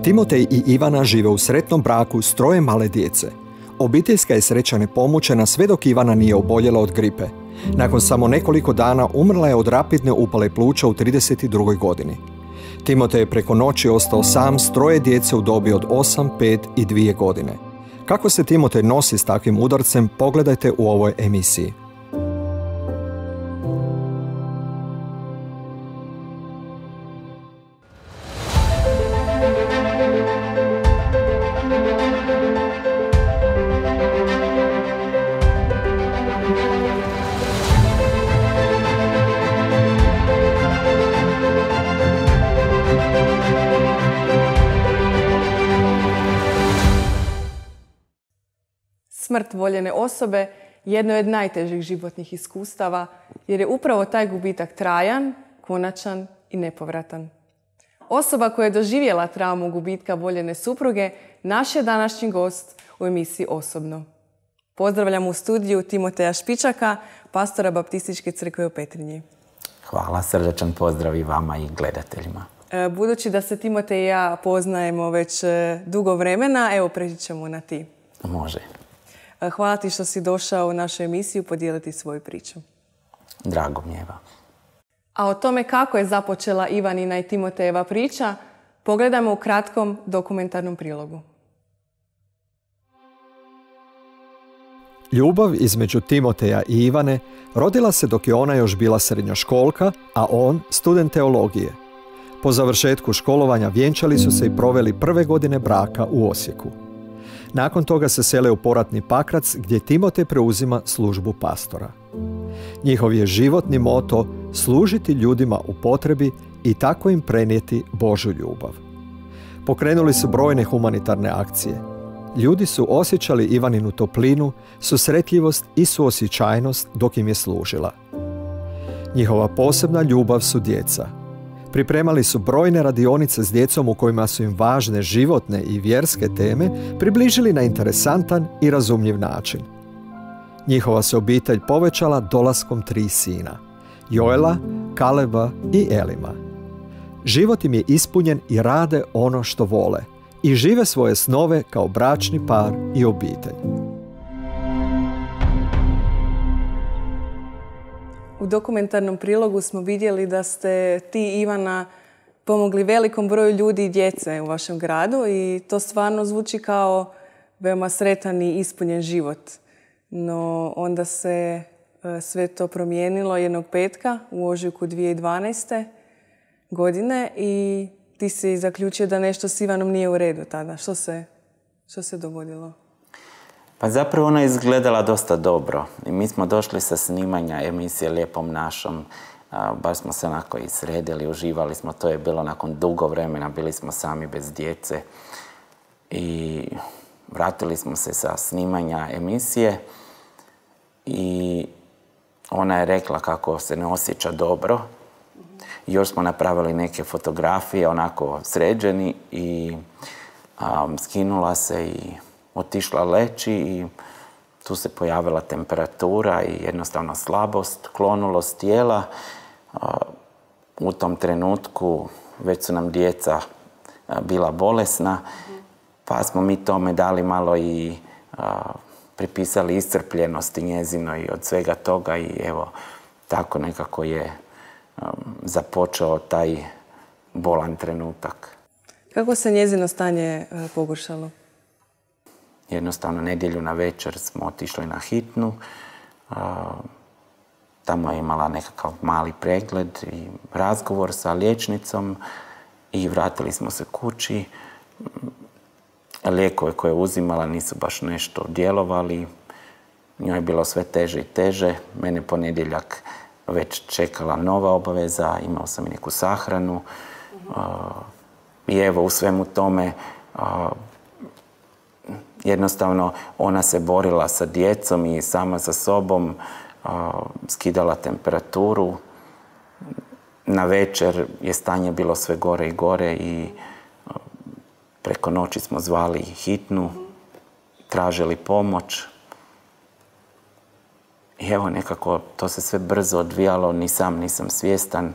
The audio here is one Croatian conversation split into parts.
Timotej i Ivana žive u sretnom braku s 3 male djece. Obiteljska je sreća nepomućena sve dok Ivana nije oboljela od gripe. Nakon samo nekoliko dana umrla je od rapidne upale pluća u 32. godini. Timotej je preko noći ostao sam s 3 djece u dobi od 8, 5 i 2 godine. Kako se Timotej nosi s takvim udarcem, pogledajte u ovoj emisiji. Smrt voljene osobe jedno je od najtežih životnih iskustava jer je upravo taj gubitak trajan, konačan i nepovratan. Osoba koja je doživjela traumu gubitka voljene supruge naš je današnji gost u emisiji Osobno. Pozdravljam u studiju Timoteja Špičaka, pastora Baptističke crkve u Petrinji. Hvala, srdačan pozdrav i vama i gledateljima. Budući da se Timotej i ja poznajemo već dugo vremena, evo preći ćemo na ti. Može. Hvala ti što si došao u našu emisiju podijeliti svoju priču. Drago mi je. A o tome kako je započela Ivanina i Timotejeva priča, pogledajmo u kratkom dokumentarnom prilogu. Ljubav između Timoteja i Ivane rodila se dok je ona još bila srednjoškolka, a on student teologije. Po završetku školovanja vjenčali su se i proveli prve godine braka u Osijeku. Nakon toga se sele u poratni Pakrac gdje Timotej preuzima službu pastora. Njihov je životni moto služiti ljudima u potrebi i tako im prenijeti Božju ljubav. Pokrenuli su brojne humanitarne akcije. Ljudi su osjećali Ivaninu toplinu, susretljivost i suosjećajnost dok im je služila. Njihova posebna ljubav su djeca. Pripremali su brojne radionice s djecom u kojima su im važne životne i vjerske teme približili na interesantan i razumljiv način. Njihova se obitelj povećala dolaskom 3 sina, Joela, Kaleba i Elima. Život im je ispunjen i rade ono što vole i žive svoje snove kao bračni par i obitelj. U dokumentarnom prilogu smo vidjeli da ste ti, Ivana, pomogli velikom broju ljudi i djece u vašem gradu i to stvarno zvuči kao veoma sretan i ispunjen život. No onda se sve to promijenilo jednog petka u ožujku 2012. godine i ti si zaključio da nešto s Ivanom nije u redu tada. Što se dogodilo? Pa zapravo ona je izgledala dosta dobro. I mi smo došli sa snimanja emisije Lijepom našom. Baš smo se onako i sredili, uživali smo. To je bilo nakon dugo vremena, bili smo sami bez djece. I vratili smo se sa snimanja emisije. I ona je rekla kako se ne osjeća dobro. Još smo napravili neke fotografije, onako sređeni. I skinula se i otišla leći i tu se pojavila temperatura i jednostavno slabost, klonulost tijela. U tom trenutku već su nam djeca bila bolesna, pa smo mi tome dali malo i pripisali iscrpljenosti njezinoj od svega toga i evo, tako nekako je započeo taj bolan trenutak. Kako se njezino stanje pogoršalo? Jednostavno, nedjelju na večer smo otišli na hitnu. Tamo je imala nekakav mali pregled i razgovor sa liječnicom i vratili smo se kući. Lijekove koje je uzimala nisu baš nešto djelovali. Njoj je bilo sve teže i teže. Mene ponedjeljak već čekala nova obaveza, imao sam i neku sahranu. I evo, u svemu tome jednostavno ona se borila sa djecom i sama sa sobom, skidala temperaturu. Na večer je stanje bilo sve gore i gore i preko noći smo zvali hitnu, tražili pomoć. I evo, nekako to se sve brzo odvijalo, ni sam nisam svjestan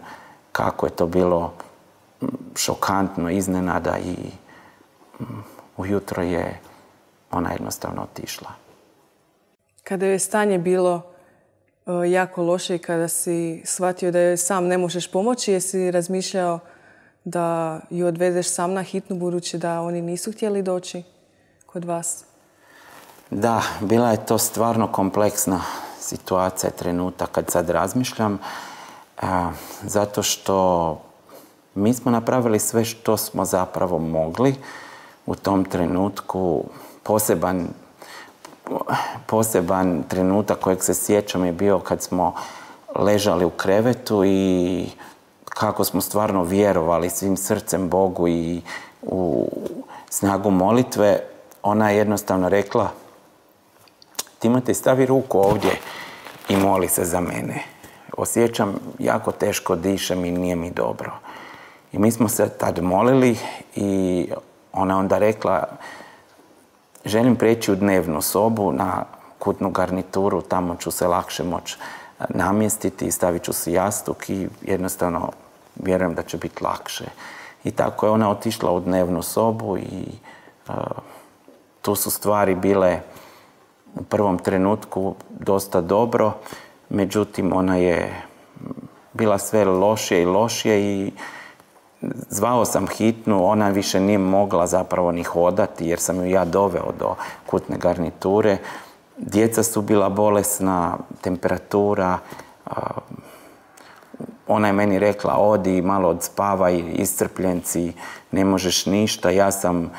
kako je to bilo šokantno, iznenada i ujutro je ona jednostavno otišla. Kada je stanje bilo jako loše i kada si shvatio da joj sam ne možeš pomoći, jesi razmišljao da ju odvedeš sam na hitnu, budući da oni nisu htjeli doći kod vas? Da, bila je to stvarno kompleksna situacija, trenutak kad sad razmišljam, zato što mi smo napravili sve što smo zapravo mogli u tom trenutku. Poseban trenutak kojeg se sjećam je bio kad smo ležali u krevetu i kako smo stvarno vjerovali svim srcem Bogu i u snagu molitve. Ona je jednostavno rekla: Timotej, stavi ruku ovdje i moli se za mene. Osjećam, jako teško dišem i nije mi dobro. I mi smo se tad molili i ona onda rekla: želim preći u dnevnu sobu na kutnu garnituru, tamo ću se lakše moći namjestiti i stavit ću si jastuk i jednostavno vjerujem da će biti lakše. I tako je ona otišla u dnevnu sobu i tu su stvari bile u prvom trenutku dosta dobro, međutim ona je bila sve lošije i lošije i zvao sam hitnu, ona više nije mogla zapravo ni hodati jer sam ju ja doveo do kutne garniture. Djeca su bila bolesna, temperatura, ona je meni rekla: odi, malo odspavaj, iscrpljen, ne možeš ništa. Ja sam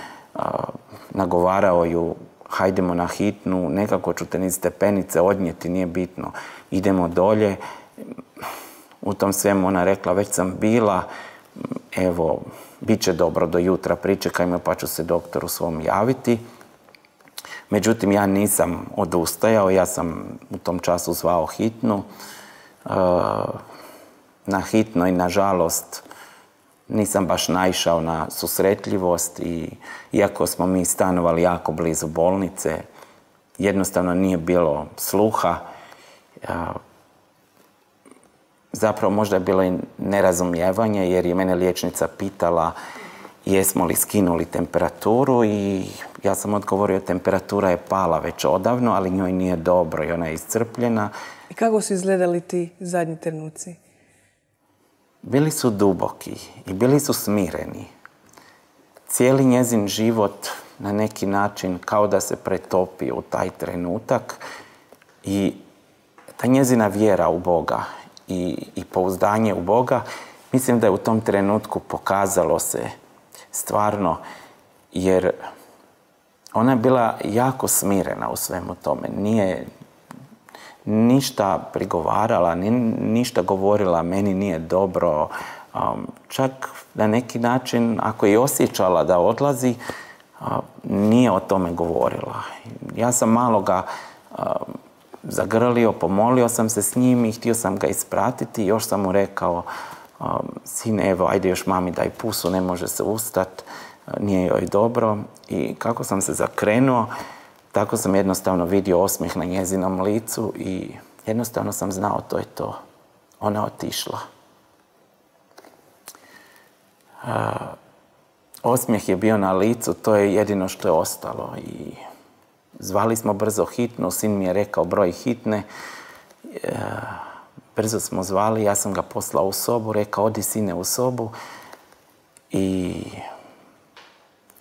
nagovarao ju: hajdemo na hitnu, nekako ću te niz stepenice odnijeti, nije bitno, idemo dolje. U tom svemu ona rekla: već sam bila, evo, bit će dobro do jutra, pričekaj me pa ću se doktoru svom javiti. Međutim, ja nisam odustajao, ja sam u tom času zvao hitnu. Na hitnoj, nažalost, nisam baš naišao na susretljivost i iako smo mi stanovali jako blizu bolnice, jednostavno nije bilo sluha. Zapravo možda je bilo i nerazumijevanje jer je mene liječnica pitala jesmo li skinuli temperaturu i ja sam odgovorio: temperatura je pala već odavno, ali njoj nije dobro i ona je iscrpljena. I kako su izgledali ti zadnji trenuci? Bili su duboki i bili su smireni. Cijeli njezin život na neki način kao da se pretopio u taj trenutak i ta njezina vjera u Boga i pouzdanje u Boga, mislim da je u tom trenutku pokazalo se stvarno, jer ona je bila jako smirena u svemu tome. Nije ništa prigovarala, ništa govorila meni nije dobro. Čak na neki način, ako je osjećala da odlazi, nije o tome govorila. Ja sam malo ga zagrlio, pomolio sam se s njim i htio sam ga ispratiti. Još sam mu rekao: sine, evo, ajde još mami daj pusu, ne može se ustat, nije joj dobro. I kako sam se zakrenuo, tako sam jednostavno vidio osmijeh na njezinom licu i jednostavno sam znao to je to. Ona je otišla. Osmijeh je bio na licu, to je jedino što je ostalo. I zvali smo brzo hitnu, sin mi je rekao broj hitne. Brzo smo zvali, ja sam ga poslao u sobu, rekao: odi sine u sobu. I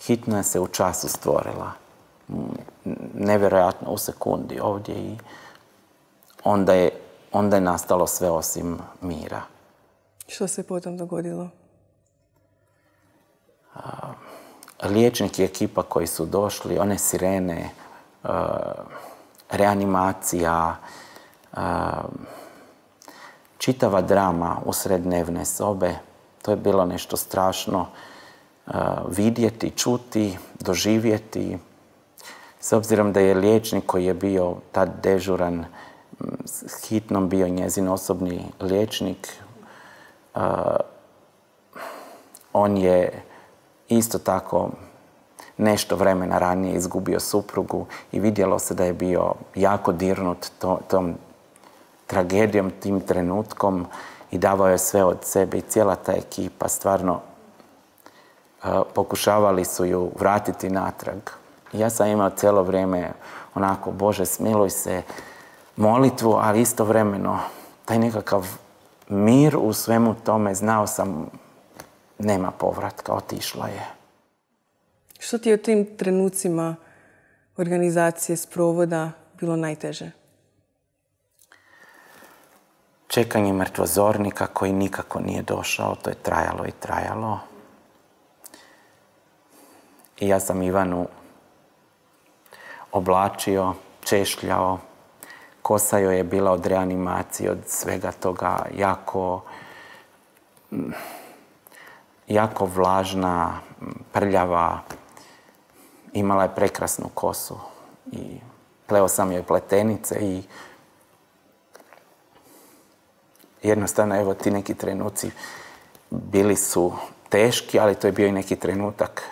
hitna se u času stvorila. Nevjerojatno, u sekundi ovdje i onda je nastalo sve osim mira. Što se potom dogodilo? Liječnik i ekipa koji su došli, one sirene, reanimacija, čitava drama usred dnevne sobe, to je bilo nešto strašno vidjeti, čuti, doživjeti. S obzirom da je liječnik koji je bio tad dežuran s hitnom bio njezin osobni liječnik, on je isto tako nešto vremena ranije izgubio suprugu i vidjelo se da je bio jako dirnut tom tragedijom, tim trenutkom i davao je sve od sebe i cijela ta ekipa stvarno pokušavali su ju vratiti natrag. Ja sam imao cijelo vrijeme onako, Bože, smiluj se, molitvu, ali istovremeno taj nekakav mir u svemu tome, znao sam, nema povratka, otišla je. Što ti je u tim trenucima organizacije sprovoda bilo najteže? Čekanje mrtvozornika koji nikako nije došao, to je trajalo i trajalo. I ja sam Ivanu oblačio, češljao, kosa joj je bila od reanimacije, od svega toga jako vlažna, prljava. Imala je prekrasnu kosu i pleo sam joj pletenice i jednostavno, evo, ti neki trenuci bili su teški, ali to je bio i neki trenutak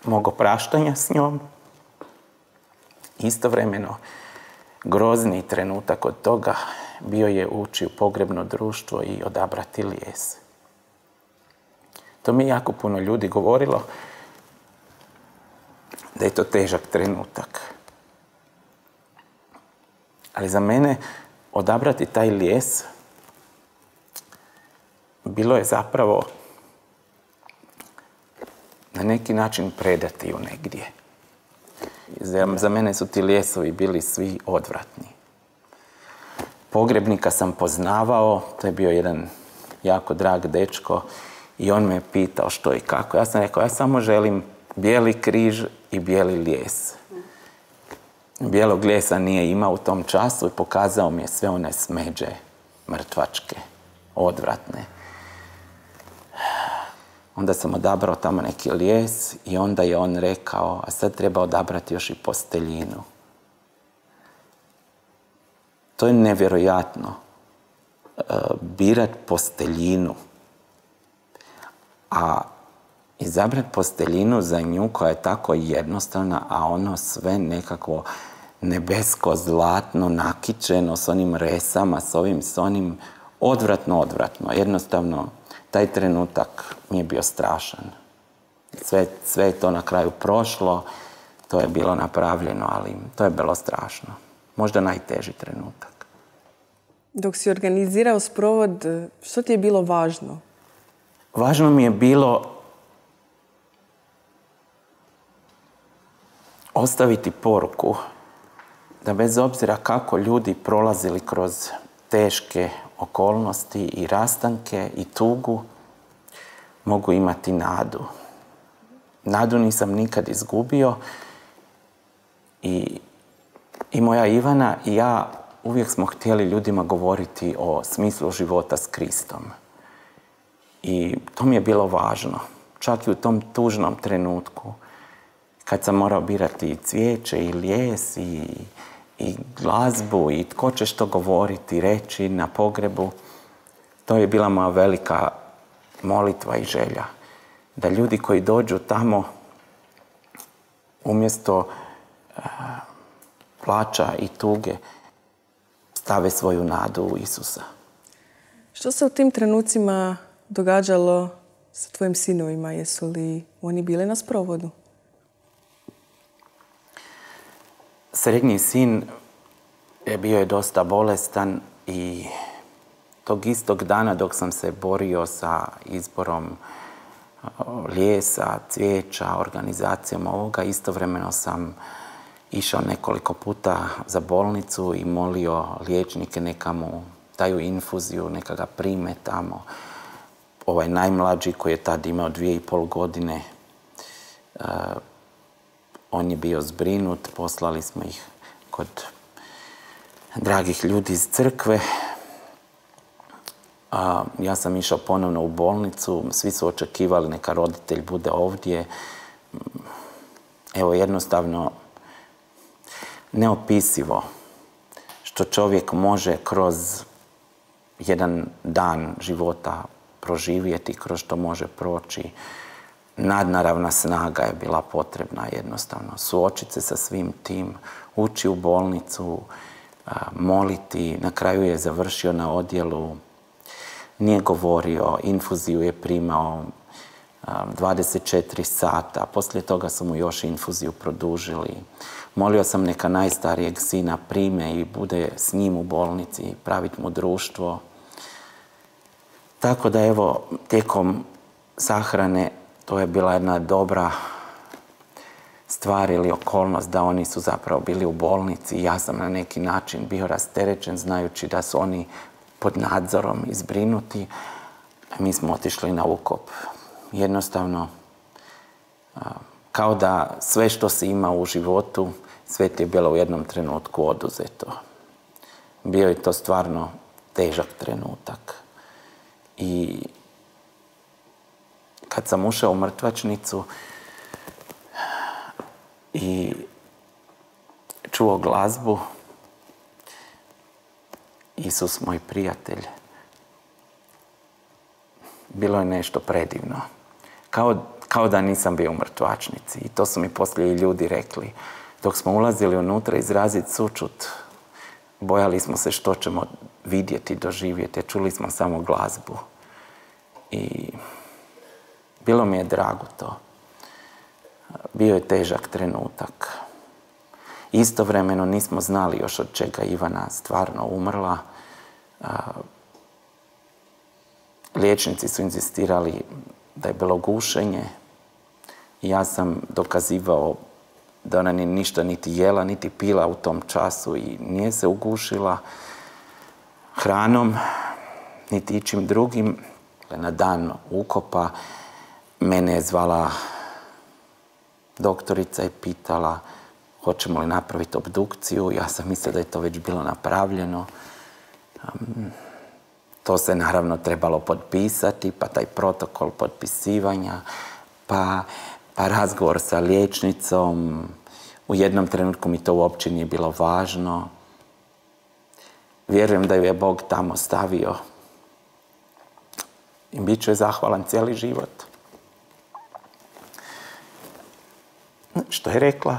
mog opraštanja s njom. Istovremeno, grozni trenutak od toga bio je ući u pogrebno društvo i odabrati lijes. To mi je jako puno ljudi govorilo da je to težak trenutak. Ali za mene odabrati taj lijes bilo je zapravo na neki način predati ju negdje. Za mene su ti lijesovi bili svi odvratni. Pogrebnika sam poznavao, to je bio jedan jako drag dečko i on me pitao što i kako. Ja sam rekao, ja samo želim bijeli križ i bijeli lijes. Bijelog lijesa nije imao u tom času i pokazao mi je sve one smeđe, mrtvačke, odvratne. Onda sam odabrao tamo neki lijes i onda je on rekao, a sad treba odabrati još i posteljinu. To je nevjerojatno. Birat posteljinu. A izabrati posteljinu za nju koja je tako jednostavna, a ono sve nekako nebesko, zlatno, nakičeno s onim resama, s ovim, s onim, odvratno. Jednostavno, taj trenutak mi je bio strašan. Sve je to na kraju prošlo, to je bilo napravljeno, ali to je bilo strašno. Možda najteži trenutak. Dok si organizirao sprovod, što ti je bilo važno? Važno mi je bilo ostaviti poruku da bez obzira kako ljudi prolazili kroz teške okolnosti i rastanke i tugu, mogu imati nadu. Nadu nisam nikad izgubio i moja Ivana i ja uvijek smo htjeli ljudima govoriti o smislu života s Kristom. I to mi je bilo važno. Čak i u tom tužnom trenutku, kad sam morao birati i cvijeće, i lijes, i glazbu, i tko će što govoriti, reći na pogrebu, to je bila moja velika molitva i želja. Da ljudi koji dođu tamo, umjesto plača i tuge, stave svoju nadu u Isusa. Što se u tim trenucima događalo sa tvojim sinovima? Jesu li oni bili na sprovodu? Srednji sin bio je dosta bolestan i tog istog dana dok sam se borio sa izborom lijesa, cvijeća, organizacijom ovoga, istovremeno sam išao nekoliko puta za bolnicu i molio liječnike neka mu daju infuziju, neka ga prime tamo. Ovaj najmlađi koji je tad imao 2,5 godine, on je bio zbrinut, poslali smo ih kod dragih ljudi iz crkve. Ja sam išao ponovno u bolnicu, svi su očekivali neka roditelj bude ovdje. Evo, jednostavno, neopisivo što čovjek može kroz jedan dan života proživjeti, kroz što može proći. Nadnaravna snaga je bila potrebna jednostavno. Suočiti se sa svim tim, ući u bolnicu, moliti. Na kraju je završio na odjelu, nije govorio, infuziju je primao, 24 sata. Poslije toga su mu još infuziju produžili. Molio sam neka najstarijeg sina prime i bude s njim u bolnici, praviti mu društvo. Tako da evo, tijekom sahrane to je bila jedna dobra stvar ili okolnost da oni su zapravo bili u bolnici i ja sam na neki način bio rasterećen znajući da su oni pod nadzorom i zbrinuti. Mi smo otišli na ukop. Jednostavno, kao da sve što si imao u životu, sve ti je bilo u jednom trenutku oduzeto. Bio je to stvarno težak trenutak. I kad sam ušao u mrtvačnicu i čuo glazbu Isus moj prijatelj, bilo je nešto predivno. Kao da nisam bio u mrtvačnici. I to su mi poslije i ljudi rekli. Dok smo ulazili unutra izraziti sućut, bojali smo se što ćemo vidjeti, doživjeti. Čuli smo samo glazbu. I bilo mi je drago to. Bio je težak trenutak. Istovremeno nismo znali još od čega Ivana stvarno umrla. Liječnici su inzistirali da je bilo gušenje i ja sam dokazivao da ona ništa niti jela, niti pila u tom času i nije se ugušila hranom, niti ičim drugim. Na dan ukopa mene je zvala doktorica i pitala hoćemo li napraviti obdukciju. Ja sam mislila da je to već bilo napravljeno. To se naravno trebalo potpisati, pa taj protokol potpisivanja, pa razgovor sa liječnicom. U jednom trenutku mi to uopće nije bilo važno. Vjerujem da ju je Bog tamo stavio. I bit ću je zahvalan cijeli život. Što je rekla,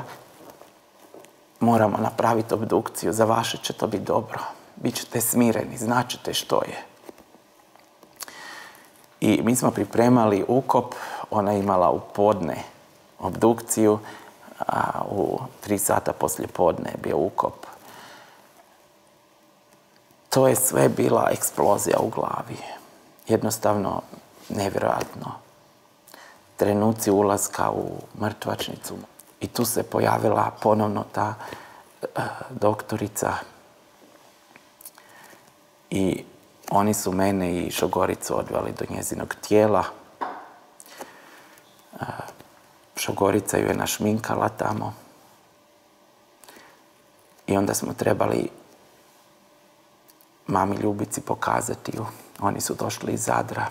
moramo napraviti obdukciju, za vaše će to biti dobro. Bićete smireni, značite što je. I mi smo pripremali ukop, ona je imala u podne obdukciju, a u 3 sata poslije podne je bio ukop. To je sve bila eksplozija u glavi. Jednostavno nevjerojatno. Trenuci ulaska u mrtvačnicu. I tu se pojavila ponovno ta doktorica. I oni su mene i Šogoricu odveli do njezinog tijela. Šogorica ju je našminkala tamo. I onda smo trebali mami Ljubici pokazati ju. Oni su došli iz Zadra.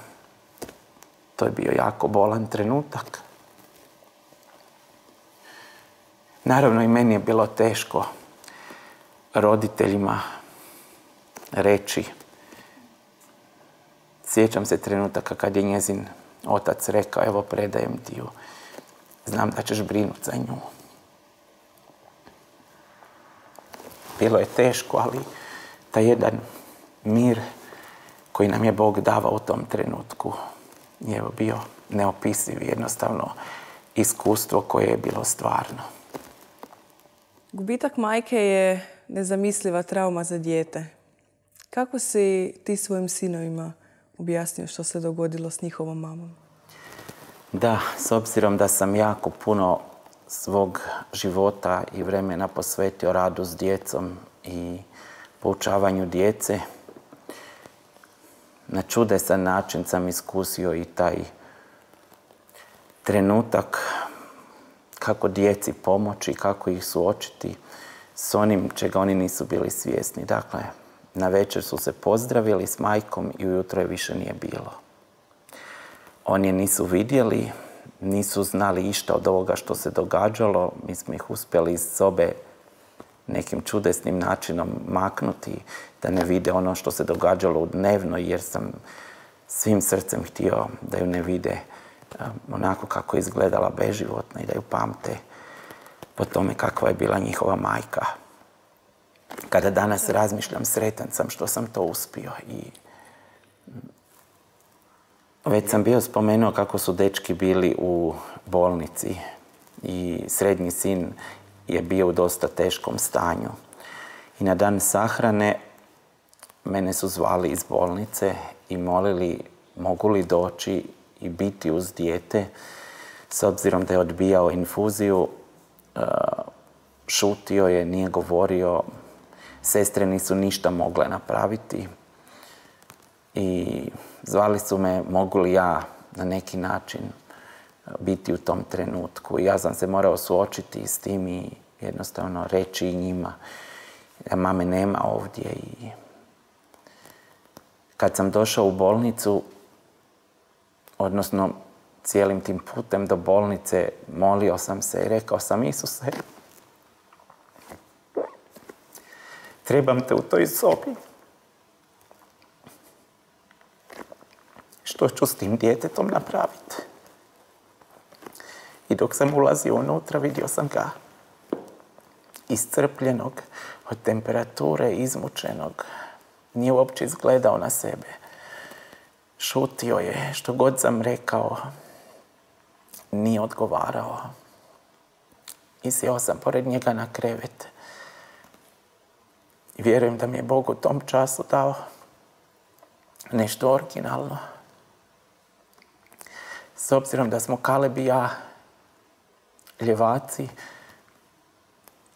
To je bio jako bolan trenutak. Naravno i meni je bilo teško roditeljima reći. Sjećam se trenutaka kad je njezin otac rekao, evo predajem ti ju, znam da ćeš brinuti za nju. Bilo je teško, ali taj jedan mir koji nam je Bog davao u tom trenutku je bio neopisiv, jednostavno iskustvo koje je bilo stvarno. Gubitak majke je nezamisliva trauma za dijete. Kako si ti svojim sinovima objasnio što se dogodilo s njihovom mamom? Da, s obzirom da sam jako puno svog života i vremena posvetio radu s djecom i poučavanju djece, na čudesan način sam iskusio i taj trenutak kako djeci pomoći, kako ih suočiti s onim čega oni nisu bili svjesni. Dakle, na večer su se pozdravili s majkom i ujutro je više nije bilo. Oni je nisu vidjeli, nisu znali išta od ovoga što se događalo. Mi smo ih uspjeli iz sobe nekim čudesnim načinom maknuti, da ne vide ono što se događalo u dnevno, jer sam svim srcem htio da ju ne vide onako kako je izgledala beživotna i da ju pamte po tome kakva je bila njihova majka. Kada danas razmišljam, sretan sam što sam to uspio i Već sam bio spomenuo kako su dečki bili u bolnici i srednji sin je bio u dosta teškom stanju. I na dan sahrane mene su zvali iz bolnice i molili mogu li doći i biti uz dijete, s obzirom da je odbijao infuziju, šutio je, nije govorio, sestre nisu ništa mogle napraviti i zvali su me mogu li ja na neki način biti u tom trenutku. I ja sam se morao suočiti s tim i jednostavno reći njima da mame nema ovdje. I kad sam došao u bolnicu, odnosno cijelim tim putem do bolnice, molio sam se i rekao sam Isuse, trebam te u toj sobi. Što ću s tim djetetom napraviti? I dok sam ulazio unutra, vidio sam ga iscrpljenog, od temperature, izmučenog. Nije uopće izgledao na sebe. Šutio je, što god sam rekao, nije odgovarao. I sjeo sam pored njega na krevet. I vjerujem da mi je Bog u tom času dao nešto originalno. S obzirom da smo Kaleb i ja ljevaci,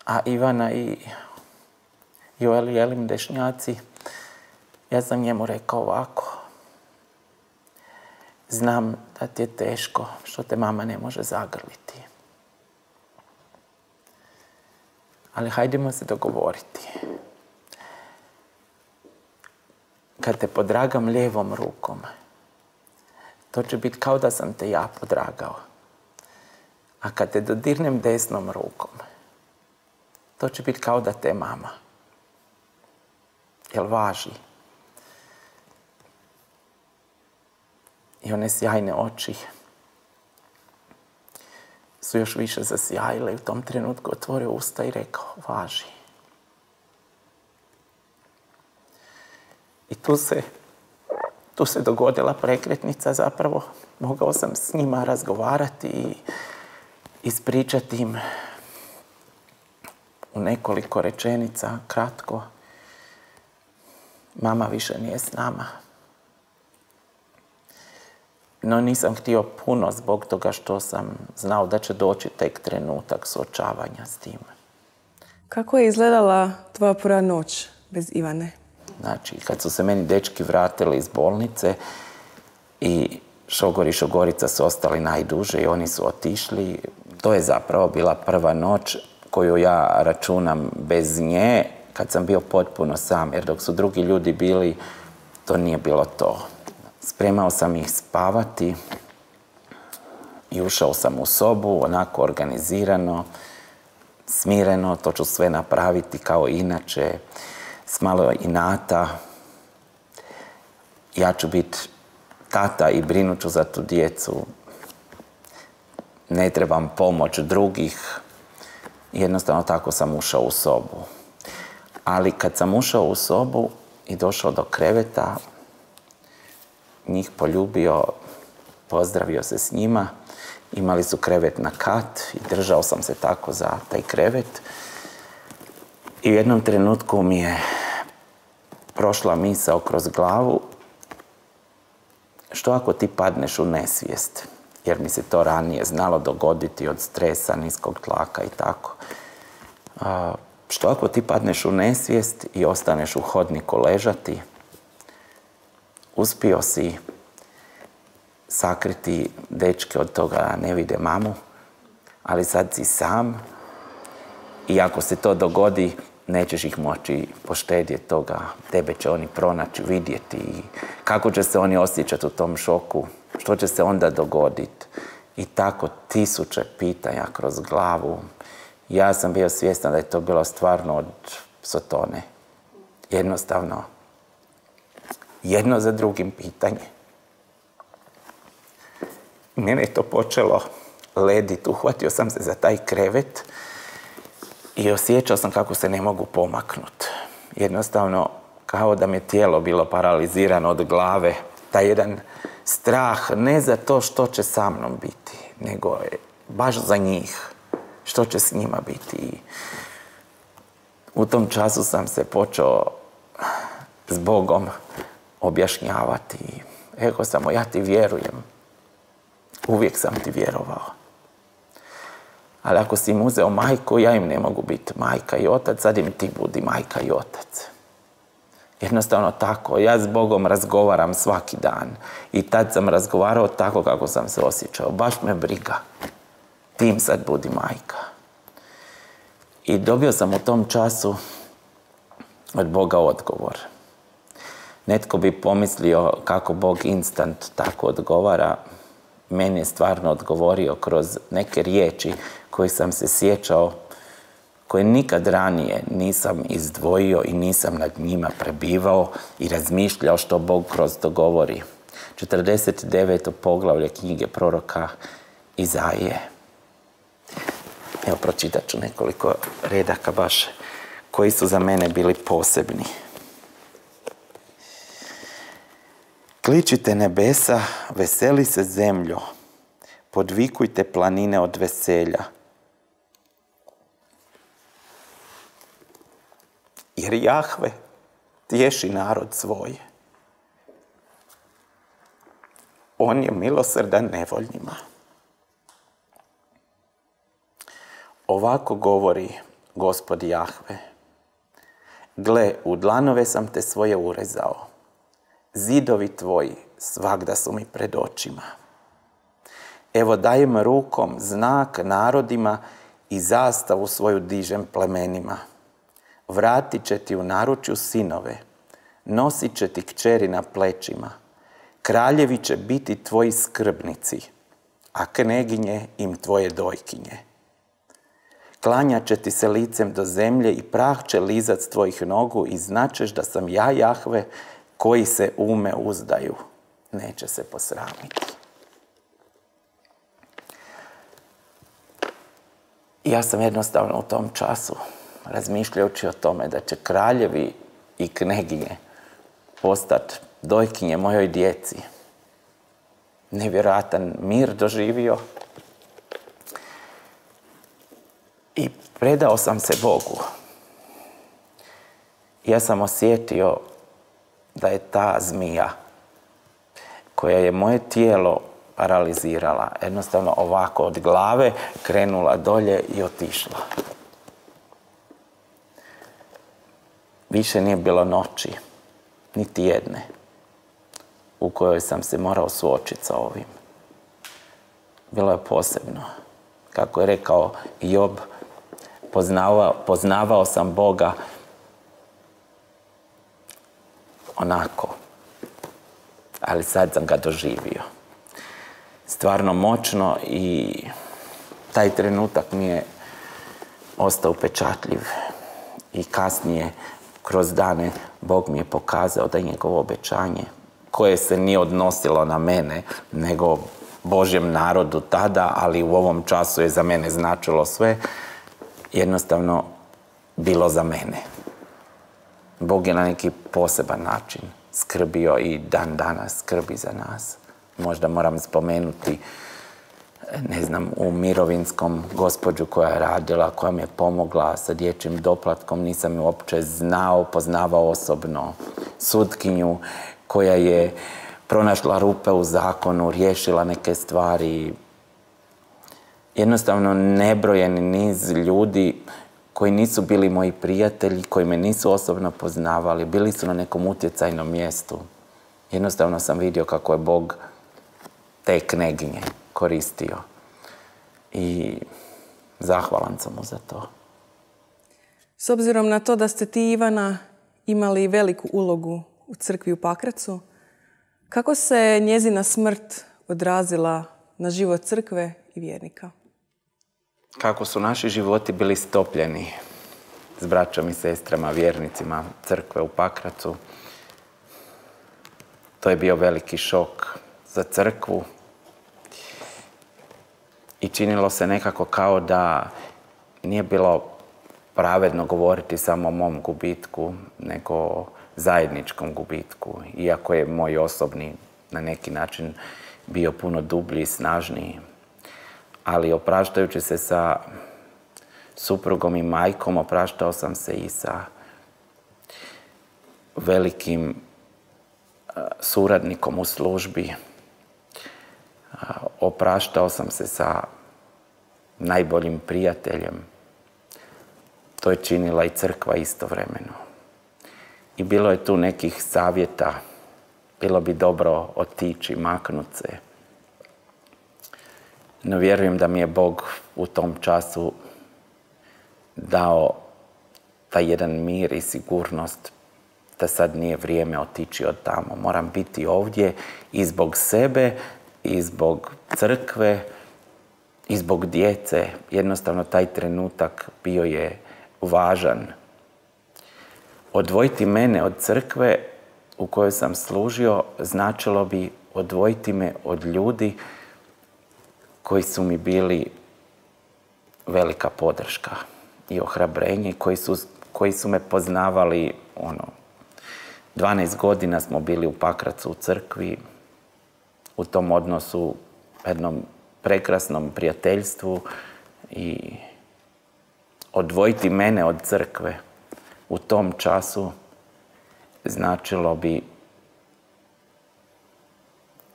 a Ivana i Joel i Elim dešnjaci, ja sam njemu rekao ovako. Znam da ti je teško što te mama ne može zagrliti. Ali hajdemo se dogovoriti. Kad te podragam lijevom rukom, to će biti kao da sam te ja podragao. A kad te dodirnem desnom rukom, to će biti kao da te mama. Jel važi? I one sjajne oči su još više zasjajile i u tom trenutku otvorio usta i rekao, važi. I tu se dogodila prekretnica zapravo. Mogao sam s njima razgovarati i ispričati im u nekoliko rečenica, kratko. Mama više nije s nama. No nisam htio puno zbog toga što sam znao da će doći tek trenutak suočavanja s tim. Kako je izgledala tvoja prva noć bez Ivane? Znači, kad su se meni dečki vratili iz bolnice i šogor i šogorica su ostali najduže i oni su otišli, to je zapravo bila prva noć koju ja računam bez nje, kad sam bio potpuno sam, jer dok su drugi ljudi bili, to nije bilo to. Spremao sam ih spavati i ušao sam u sobu, onako organizirano, smireno, to ću sve napraviti kao inače, s malo inata. Ja ću biti tata i brinut ću za tu djecu. Ne trebam pomoć drugih. Jednostavno tako sam ušao u sobu. Ali kad sam ušao u sobu i došao do kreveta, njih poljubio, pozdravio se s njima. Imali su krevet na kat i držao sam se tako za taj krevet. I u jednom trenutku mi je prošla misao kroz glavu, što ako ti padneš u nesvijest? Jer mi se to ranije znalo dogoditi od stresa, niskog tlaka i tako. Što ako ti padneš u nesvijest i ostaneš u hodniku ležati? Uspio si sakriti dečke od toga da ne vide mamu, ali sad si sam i ako se to dogodi, nećeš ih moći poštedjeti toga. Tebe će oni pronaći, vidjeti i kako će se oni osjećati u tom šoku, što će se onda dogoditi. I tako 1000 pitanja kroz glavu. Ja sam bio svjestan da je to bilo stvarno od sotone. Jednostavno, jedno za drugim pitanje. Mene je to počelo lediti, uhvatio sam se za taj krevet i osjećao sam kako se ne mogu pomaknuti. Jednostavno, kao da mi je tijelo bilo paralizirano od glave. Taj jedan strah ne za to što će sa mnom biti, nego je baš za njih, što će s njima biti. I u tom času sam se počeo s Bogom objašnjavati. Rekao sam, ja ti vjerujem. Uvijek sam ti vjerovao. Ali ako si im uzeo majku, ja im ne mogu biti majka i otac, sad im ti budi majka i otac. Jednostavno tako. Ja s Bogom razgovaram svaki dan. I tad sam razgovarao tako kako sam se osjećao. Baš me briga. Ti im sad budi majka. I dobio sam u tom času od Boga odgovor. Netko bi pomislio kako Bog instant tako odgovara. Meni je stvarno odgovorio kroz neke riječi koje sam se sjećao, koje nikad ranije nisam izdvojio i nisam nad njima prebivao i razmišljao što Bog kroz to govori. 49. poglavlje knjige proroka Izaije. Evo, pročitat ću nekoliko redaka baš koji su za mene bili posebni. Kličite nebesa, veseli se zemljo, podvikujte planine od veselja. Jer Jahve tješi narod svoj. On je milosrdan nevoljnima. Ovako govori Gospod Jahve. Gle, u dlanove sam te svoje urezao. Zidovi tvoji svagda su mi pred očima. Evo dajem rukom znak narodima i zastavu svoju dižem plemenima. Vratit će ti u naručju sinove, nosit će ti kćeri na plećima. Kraljevi će biti tvoji skrbnici, a kneginje im tvoje dojkinje. Klanjat će ti se licem do zemlje i prah će lizat s tvojih nogu i značeš da sam ja Jahve koji se ume uzdaju. Neće se posramiti. Ja sam jednostavno u tom času, razmišljajući o tome da će kraljevi i kneginje postati dojkinje mojoj djeci, nevjerojatan mir doživio i predao sam se Bogu. Ja sam osjetio da je ta zmija koja je moje tijelo paralizirala, jednostavno ovako od glave krenula dolje i otišla. Više nije bilo noći, niti jedne, u kojoj sam se morao suočiti sa ovim. Bilo je posebno. Kako je rekao Job, poznavao sam Boga onako, ali sad sam ga doživio. Stvarno moćno i taj trenutak mi je ostao upečatljiv. I kasnije, kroz dane, Bog mi je pokazao da je njegovo obećanje, koje se nije odnosilo na mene, nego Božjem narodu tada, ali u ovom času je za mene značilo sve, jednostavno bilo za mene. Bog je na neki poseban način skrbio i dan danas skrbi za nas. Možda moram spomenuti, ne znam, u mirovinskom gospođu koja je radila, koja mi je pomogla sa dječjim doplatkom, nisam ju uopće poznavao osobno. Sutkinju koja je pronašla rupe u zakonu, riješila neke stvari. Jednostavno nebrojeni niz ljudi koji nisu bili moji prijatelji, koji me nisu osobno poznavali, bili su na nekom utjecajnom mjestu. Jednostavno sam vidio kako je Bog te kneginje koristio. I zahvalan sam mu za to. S obzirom na to da ste ti, Ivana, imali veliku ulogu u crkvi u Pakracu, kako se njezina smrt odrazila na život crkve i vjernika? Kako su naši životi bili stopljeni s braćom i sestrama, vjernicima crkve u Pakracu. To je bio veliki šok za crkvu. I činilo se nekako kao da nije bilo pravedno govoriti samo o mom gubitku, nego o zajedničkom gubitku. Iako je moj osobni na neki način bio puno dublji i snažniji. Ali opraštajući se sa suprugom i majkom, opraštao sam se i sa velikim suradnikom u službi. Opraštao sam se sa najboljim prijateljem. To je činila i crkva istovremeno. I bilo je tu nekih savjeta. Bilo bi dobro otići, maknuti se. No vjerujem da mi je Bog u tom času dao taj jedan mir i sigurnost da sad nije vrijeme otići od tamo. Moram biti ovdje i zbog sebe, i zbog crkve, i zbog djece. Jednostavno taj trenutak bio je važan. Odvojiti mene od crkve u kojoj sam služio značilo bi odvojiti me od ljudi koji su mi bili velika podrška i ohrabrenje, koji su me poznavali. 12 godina smo bili u Pakracu u crkvi, u tom odnosu, jednom prekrasnom prijateljstvu, i odvojiti mene od crkve u tom času značilo bi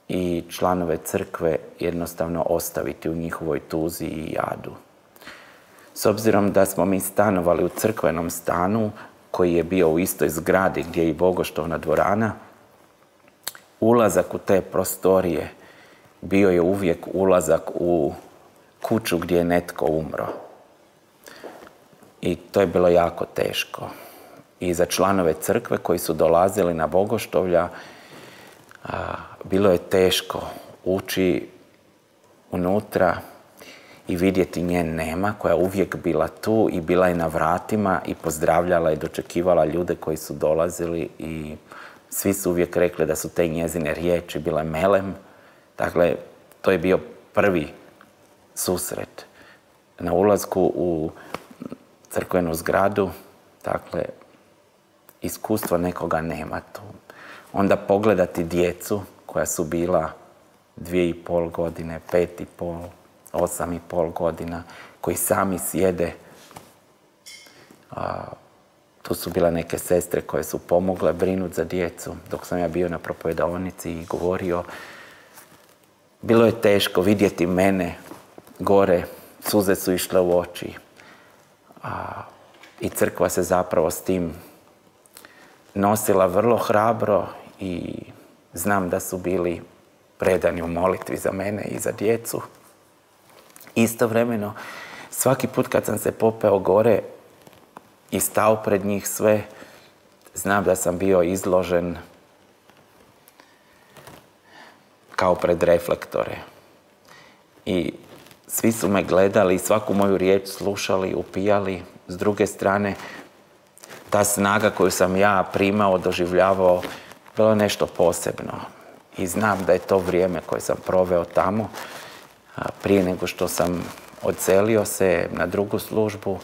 i članove crkve jednostavno ostaviti u njihovoj tuzi i jadu. S obzirom da smo mi stanovali u crkvenom stanu koji je bio u istoj zgradi gdje je i Bogoštovna dvorana, ulazak u te prostorije bio je uvijek ulazak u kuću gdje je netko umro. I to je bilo jako teško. I za članove crkve koji su dolazili na Bogoštovlja, bilo je teško ući unutra i vidjeti nje nema, koja je uvijek bila tu i bila je na vratima i pozdravljala i dočekivala ljude koji su dolazili, i svi su uvijek rekli da su te njezine riječi bile melem. Dakle, to je bio prvi susret. Na ulasku u crkvenu zgradu, dakle, iskustvo nekoga nema tu. Onda pogledati djecu koja su bila 2,5 godine, 5,5, 8,5 godina, koji sami sjede. Tu su bile neke sestre koje su pomogle brinuti za djecu dok sam ja bio na propovedonici i govorio. Bilo je teško vidjeti mene gore, suze su išle u oči. I crkva se zapravo s tim nosila vrlo hrabro, i znam da su bili predani u molitvi za mene i za djecu. Istovremeno, svaki put kad sam se popeo gore i stao pred njih sve, znam da sam bio izložen kao pred reflektore. I svi su me gledali i svaku moju riječ slušali, upijali. S druge strane, ta snaga koju sam ja primao, doživljavao, bilo nešto posebno. I znam da je to vrijeme koje sam proveo tamo, prije nego što sam odselio se na drugu službu,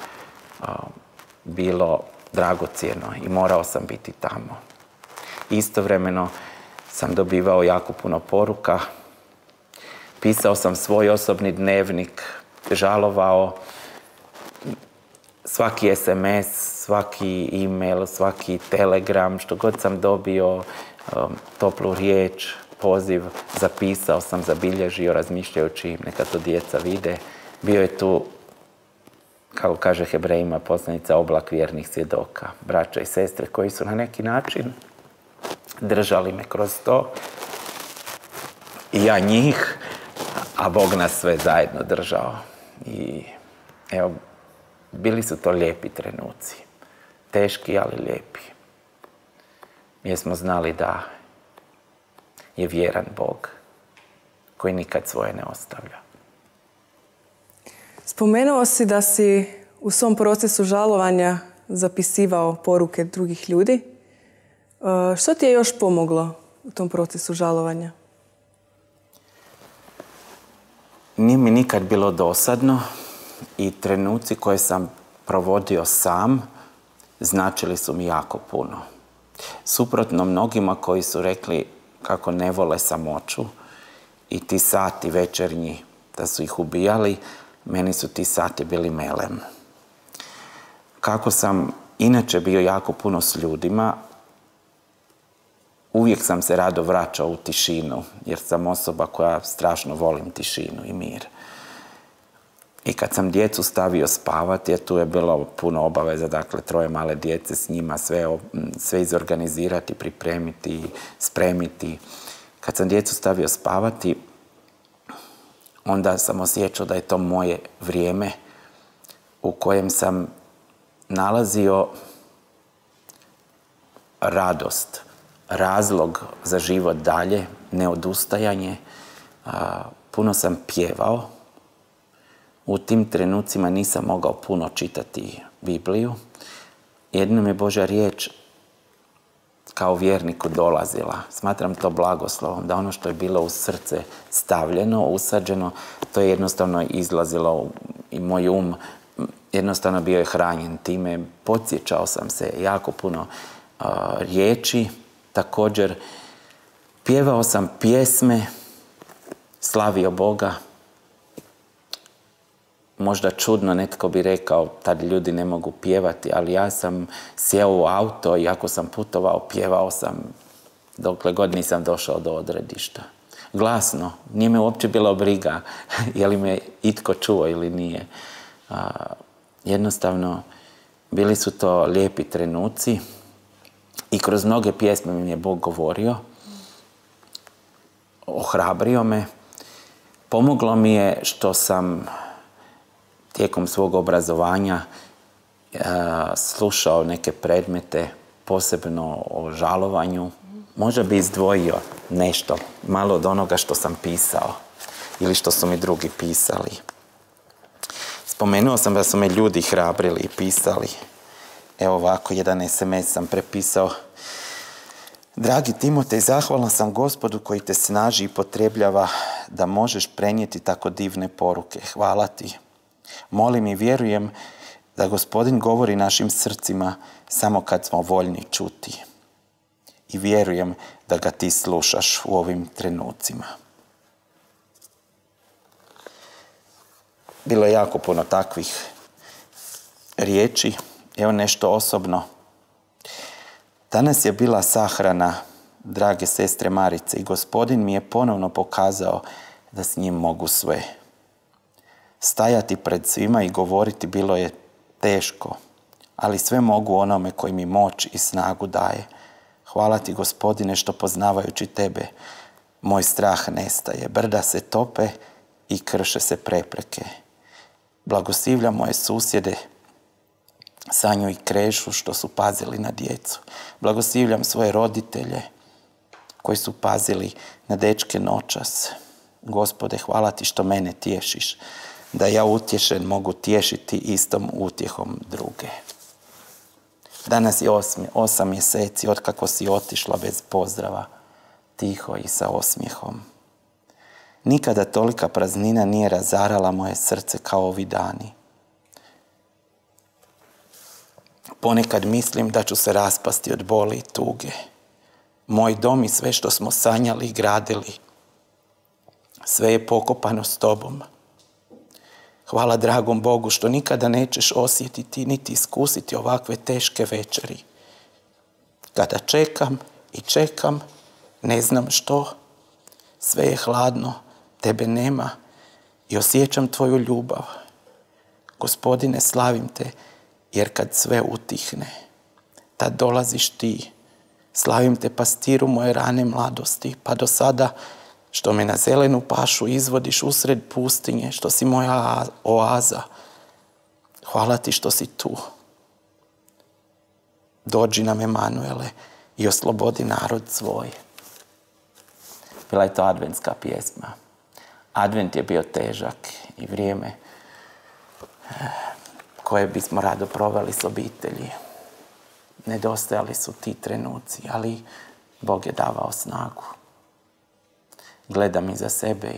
bilo dragocjeno i morao sam biti tamo. Istovremeno sam dobivao jako puno poruka. Pisao sam svoj osobni dnevnik, žalovao. Svaki SMS, svaki e-mail, svaki telegram, što god sam dobio, toplu riječ, poziv, zapisao sam, zabilježio, razmišljajući neka to djeca vide. Bio je tu, kako kaže Hebrejima poslanica, oblak vjernih svjedoka, braća i sestre koji su na neki način držali me kroz to. I ja njih, a Bog nas sve zajedno držao. I evo, bili su to lijepi trenuci. Teški, ali lijepi. Jer smo znali da je vjeran Bog koji nikad svoje ne ostavlja. Spomenuo si da si u svom procesu žalovanja zapisivao poruke drugih ljudi. Što ti je još pomoglo u tom procesu žalovanja? Nije mi nikad bilo dosadno i trenuci koje sam provodio sam značili su mi jako puno. Suprotno mnogima koji su rekli kako ne vole samoću i ti sati večernji da su ih ubijali, meni su ti sati bili melem. Kako sam inače bio jako puno s ljudima, uvijek sam se rado vraćao u tišinu, jer sam osoba koja strašno volim tišinu i mir. I kad sam djecu stavio spavati, jer tu je bilo puno obaveza, dakle 3 male djece s njima, sve izorganizirati, pripremiti, spremiti. Kad sam djecu stavio spavati, onda sam osjećao da je to moje vrijeme u kojem sam nalazio radost, razlog za život dalje, neodustajanje. Puno sam pjevao. U tim trenucima nisam mogao puno čitati Bibliju. Jednom je Božja riječ kao vjerniku dolazila. Smatram to blagoslovom, da ono što je bilo u srce stavljeno, usađeno, to je jednostavno izlazilo i moj um jednostavno bio je hranjen time. Podsjećao sam se jako puno riječi. Također, pjevao sam pjesme, slavio Boga. Možda čudno netko bi rekao, tad ljudi ne mogu pjevati, ali ja sam sjeo u auto i ako sam putovao, pjevao sam dokle god nisam došao do odredišta. Glasno, nije me uopće bilo briga je li me itko čuo ili nije. Jednostavno, bili su to lijepi trenuci i kroz mnoge pjesme mi je Bog govorio, ohrabrio me. Pomoglo mi je što sam tijekom svog obrazovanja slušao neke predmete, posebno o žalovanju. Možda bi izdvojio nešto, malo od onoga što sam pisao ili što su mi drugi pisali. Spomenuo sam da su me ljudi hrabrili i pisali. Evo ovako, jedan SMS sam prepisao. Dragi Timotej, zahvalan sam Gospodu koji te snaži i potrebljava da možeš prenijeti tako divne poruke. Hvala ti. Molim i vjerujem da Gospodin govori našim srcima samo kad smo voljni čuti. I vjerujem da ga ti slušaš u ovim trenucima. Bilo je jako puno takvih riječi. Evo nešto osobno. Danas je bila sahrana drage sestre Marice i Gospodin mi je ponovno pokazao da s njim mogu sve. Stajati pred svima i govoriti bilo je teško, ali sve mogu onome koji mi moć i snagu daje. Hvala ti, Gospodine, što poznavajući tebe, moj strah nestaje, brda se tope i krše se prepreke. Blagoslivljam moje susjede, Sanju i Krešu, što su pazili na djecu. Blagoslivljam svoje roditelje koji su pazili na dečke noćas. Gospode, hvala ti što mene tješiš, da ja utješen mogu tješiti istom utjehom druge. Danas je 8 mjeseci otkako si otišla bez pozdrava, tiho i sa osmijehom. Nikada tolika praznina nije razarala moje srce kao ovi dani. Ponekad mislim da ću se raspasti od boli i tuge. Moj dom i sve što smo sanjali i gradili, sve je pokopano s tobom. Hvala dragom Bogu što nikada nećeš osjetiti niti iskusiti ovakve teške večeri. Kada čekam i čekam, ne znam što, sve je hladno, tebe nema i osjećam tvoju ljubav. Gospodine, slavim te, jer kad sve utihne, tad dolaziš ti. Slavim te, pastiru moje rane mladosti, pa do sada što me na zelenu pašu izvodiš usred pustinje, što si moja oaza. Hvala ti što si tu. Dođi nam, Emanuele, i oslobodi narod svoj. Bila je to adventska pjesma. Advent je bio težak i vrijeme koje bismo rado proveli s obitelji. Nedostajali su ti trenuci, ali Bog je davao snagu. Gledam iza sebe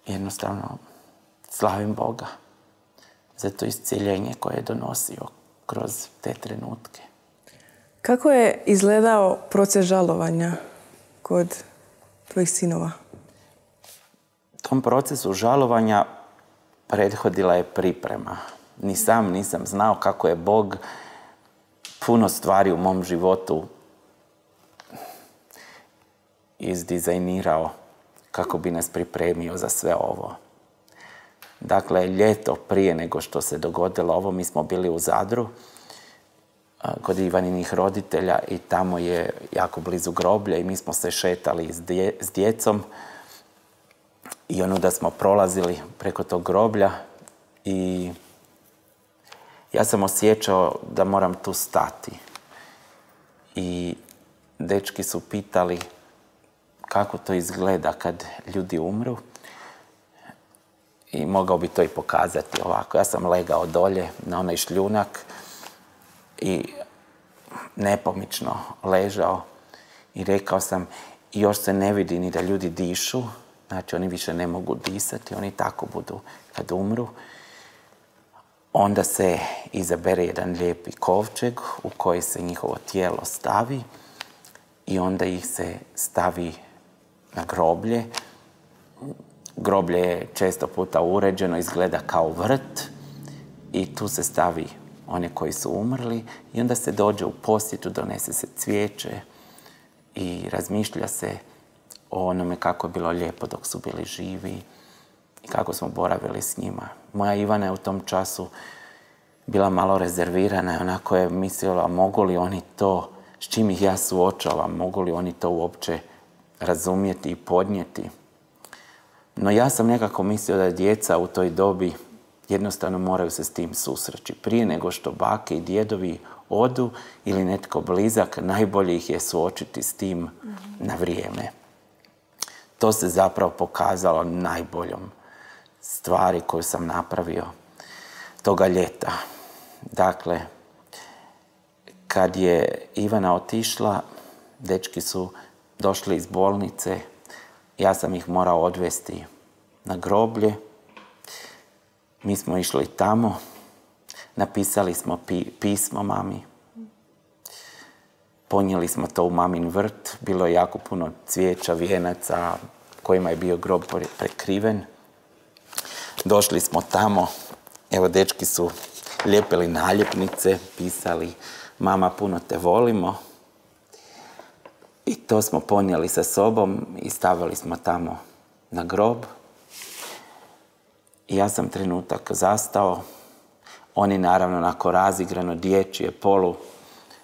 i jednostavno slavim Boga za to iscjeljenje koje je donosio kroz te trenutke. Kako je izgledao proces žalovanja? kod tvojih sinova? Tom procesu žalovanja prethodila je priprema. Ni sam nisam znao kako je Bog puno stvari u mom životu izdizajnirao kako bi nas pripremio za sve ovo. Dakle, ljeto prije nego što se dogodilo ovo, mi smo bili u Zadru kod Ivaninih roditelja i tamo je jako blizu groblja i mi smo se šetali s djecom i da smo prolazili preko tog groblja i ja sam osjećao da moram tu stati. I dečki su pitali kako to izgleda kad ljudi umru. I mogao bi to i pokazati ovako. Ja sam legao dolje na onaj šljunak i nepomično ležao i rekao sam, još se ne vidi ni da ljudi dišu, znači oni više ne mogu disati, oni tako budu kad umru. Onda se izabere jedan lijepi kovčeg u koji se njihovo tijelo stavi i onda ih se stavi na groblje. Groblje je često puta uređeno, izgleda kao vrt i tu se stavi one koji su umrli i onda se dođe u posjetu, donese se cvijeće i razmišlja se o onome kako je bilo lijepo dok su bili živi i kako smo boravili s njima. Moja Ivana je u tom času bila malo rezervirana i onako je mislila mogu li oni to, s čim ih ja suočavam, mogu li oni to uopće razumjeti i podnijeti. No ja sam nekako mislio da djeca u toj dobi jednostavno moraju se s tim susreći. Prije nego što bake i djedovi odu ili netko blizak, najbolje ih je suočiti s tim na vrijeme. To se zapravo pokazalo najboljom stvari koju sam napravio toga ljeta. Dakle, kad je Ivana otišla, dečki su došli iz bolnice, ja sam ih morao odvesti na groblje. Mi smo išli tamo, napisali smo pismo mami, ponijeli smo to u mamin vrt, bilo je jako puno cvijeća, vijenaca kojima je bio grob prekriven. Došli smo tamo, evo dečki su lijepili naljepnice, pisali mama puno te volimo. I to smo ponijeli sa sobom i stavili smo tamo na grob. I ja sam trenutak zastao. Oni naravno onako razigrano dječje polu,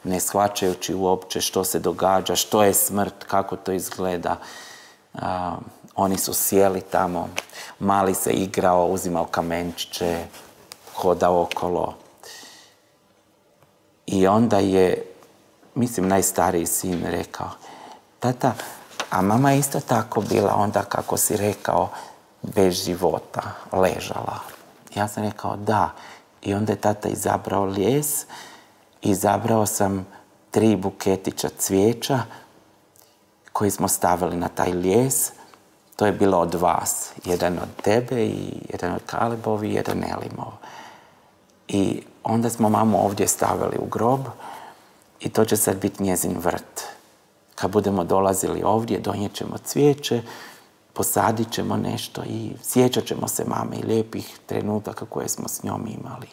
ne shvaćajući uopće što se događa, što je smrt, kako to izgleda. Oni su sjeli tamo, mali se igrao, uzimao kamenčiće, hodao okolo. I onda je, mislim, najstariji sin rekao, tata, a mama je isto tako bila onda, kako si rekao, bez života, ležala. Ja sam rekao da. I onda je tata izabrao lijes, izabrao sam 3 buketića cvijeća koji smo stavili na taj lijes. To je bilo od vas. Jedan od tebe i jedan od Kalebovi i jedan Elimov. I onda smo mamu ovdje stavili u grob i to će sad biti njezin vrt. Kad budemo dolazili ovdje, donijet ćemo cvijeće, posadit ćemo nešto i sjećat ćemo se mame i lijepih trenutaka koje smo s njom imali.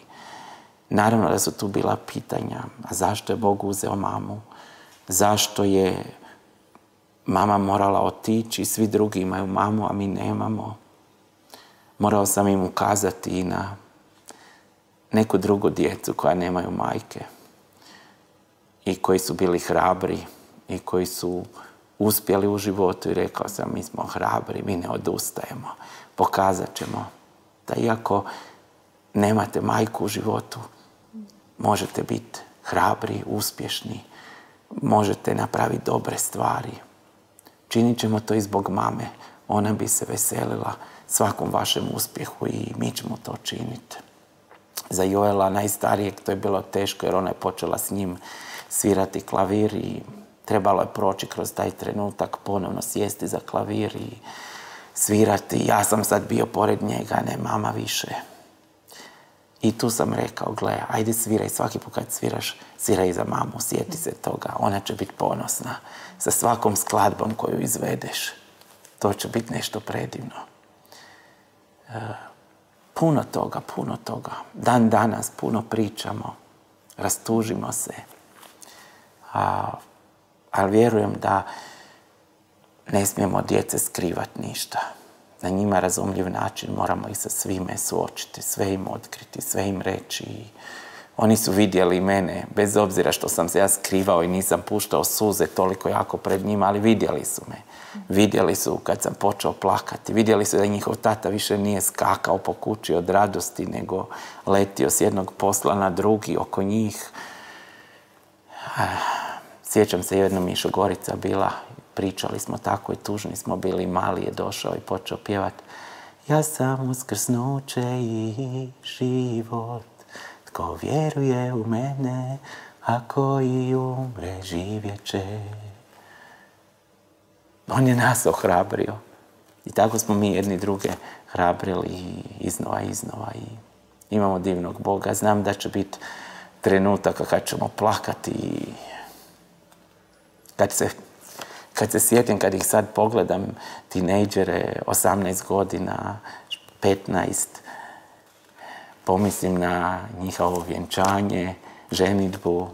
Naravno da su tu bila pitanja, a zašto je Bog uzeo mamu? Zašto je mama morala otići, svi drugi imaju mamu, a mi nemamo? Morao sam im ukazati i na neku drugu djecu koja nemaju majke i koji su bili hrabri i koji su uspjeli u životu i rekao sam, mi smo hrabri, mi ne odustajemo. Pokazat ćemo da iako nemate majku u životu, možete biti hrabri, uspješni, možete napraviti dobre stvari. Činit ćemo to i zbog mame. Ona bi se veselila svakom vašem uspjehu i mi ćemo to činiti. Za Joela, najstarijeg, to je bilo teško jer ona je počela s njim svirati klavir i trebalo je proći kroz taj trenutak, ponovno sjesti za klavir i svirati. Ja sam sad bio pored njega, ne mama više. I tu sam rekao, gle, ajde sviraj, svaki put kad sviraš, sviraj za mamu, sjeti se toga, ona će biti ponosna sa svakom skladbom koju izvedeš. To će biti nešto predivno. Puno toga. Dan danas puno pričamo, rastužimo se. Ali vjerujem da ne smijemo djece skrivati ništa. Na njima razumljiv način moramo ih sa svime suočiti, sve im otkriti, sve im reći. Oni su vidjeli mene, bez obzira što sam se ja skrivao i nisam puštao suze toliko jako pred njima, ali vidjeli su me. Vidjeli su kad sam počeo plakati, vidjeli su da njihov tata više nije skakao po kući od radosti, nego letio s jednog posla na drugi oko njih. Sjećam se, jednom Mišogorica bila, pričali smo tako i tužni smo bili, mali je došao i počeo pjevati. Ja sam uskrsnuće i život, tko vjeruje u mene, ako i umre živjet će. On je nas ohrabrio. I tako smo mi jedni druge hrabrili iznova i imamo divnog Boga. Znam da će biti trenutaka kad ćemo plakati i kad se sjetim, kad ih sad pogledam, tinejdžere, 18 godina, 15, pomislim na njihovo vjenčanje, ženidbu.